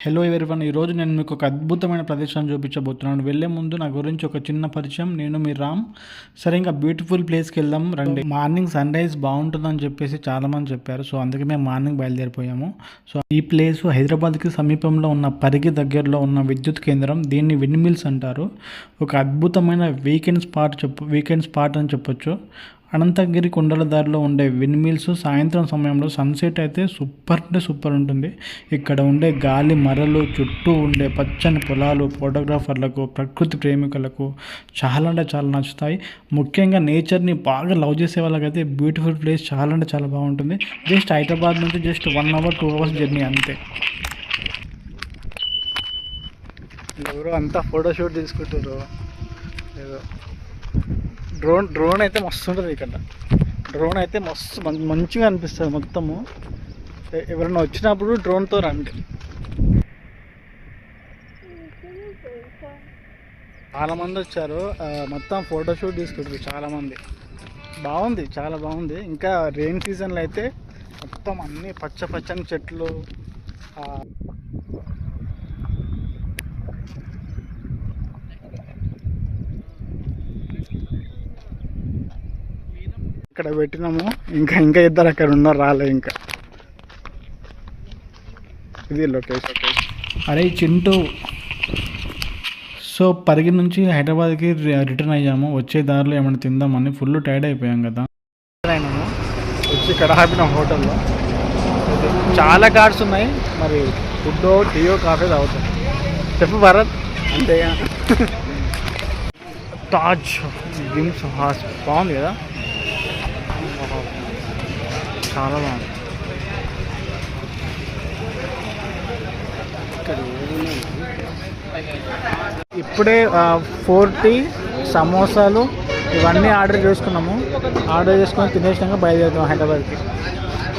Hello everyone, ఈరోజు నేను మీకు ఒక అద్భుతమైన ప్రదేశాన్ని చూపించబోతున్నాను. వెళ్ళే ముందు నా గురించి ఒక చిన్న పరిచయం. నేను మీ రామ్. సరే, ఇంకా బ్యూటిఫుల్ ప్లేస్కి వెళ్దాం రండి. మార్నింగ్ సన్ రైజ్ బాగుంటుందని చెప్పేసి చాలామంది చెప్పారు. సో అందుకే మేము మార్నింగ్ బయలుదేరిపోయాము. సో ఈ ప్లేస్ హైదరాబాద్కి సమీపంలో ఉన్న పరిగి దగ్గరలో ఉన్న విద్యుత్ కేంద్రం. దీన్ని విండ్ మిల్స్ అంటారు. ఒక అద్భుతమైన వీకెండ్ స్పాట్ అని చెప్పొచ్చు. అనంతగిరి కొండల దారిలో ఉండే విండ్ మిల్స్ సాయంత్రం సమయంలో సన్సెట్ అయితే సూపర్ అంటే సూపర్ ఉంటుంది. ఇక్కడ ఉండే గాలి మరలు, చుట్టూ ఉండే పచ్చని పొలాలు ఫోటోగ్రాఫర్లకు, ప్రకృతి ప్రేమికులకు చాలా అంటే చాలా నచ్చుతాయి. ముఖ్యంగా నేచర్ని బాగా లవ్ చేసే వాళ్ళకైతే బ్యూటిఫుల్ ప్లేస్ చాలా అంటే చాలా బాగుంటుంది. జస్ట్ హైదరాబాద్ నుంచి జస్ట్ 1 అవర్ 2 అవర్స్ జర్నీ అంతే. ఎవరు అంతా ఫోటోషూట్ తీసుకుంటారు. ఏదో డ్రోన్ అయితే మస్తు ఉంటుంది. ఇక్కడ డ్రోన్ అయితే మస్తు మంచిగా అనిపిస్తుంది మొత్తము. ఎవరైనా వచ్చినప్పుడు డ్రోన్తో రండి. చాలామంది వచ్చారు, మొత్తం ఫోటోషూట్ తీసుకుంటారు చాలామంది. బాగుంది, చాలా బాగుంది. ఇంకా రెయిన్ సీజన్లో అయితే మొత్తం అన్నీ పచ్చని చెట్లు. ఇక్కడ పెట్టినాము. ఇంకా ఇద్దరు అక్కడ ఉన్నారు, రాలే ఇంకా. ఇది లొకేషన్. అరే చింటూ, సో పరిగి నుంచి హైదరాబాద్కి రిటర్న్ అయ్యాము. వచ్చే దారిలో ఏమైనా తిందామని ఫుల్ టైర్డ్ అయిపోయాం కదా. అయినాము వచ్చి ఇక్కడ ఆపినాం హోటల్లో. చాలా కార్డ్స్ ఉన్నాయి, మరి ఫుడ్డో టీయో కాఫీ తాగుతాం. చెప్పు భరత్. అంతే. తాజ్ డ్రీమ్స్ హాస్ బాగుంది కదా, చాలా బాగుంది. ఇప్పుడే 40 సమోసాలు ఇవన్నీ ఆర్డర్ చేసుకున్నాము. ఆర్డర్ చేసుకొని తినేసినాక బయలుదేరుతాం హైదరాబాద్కి.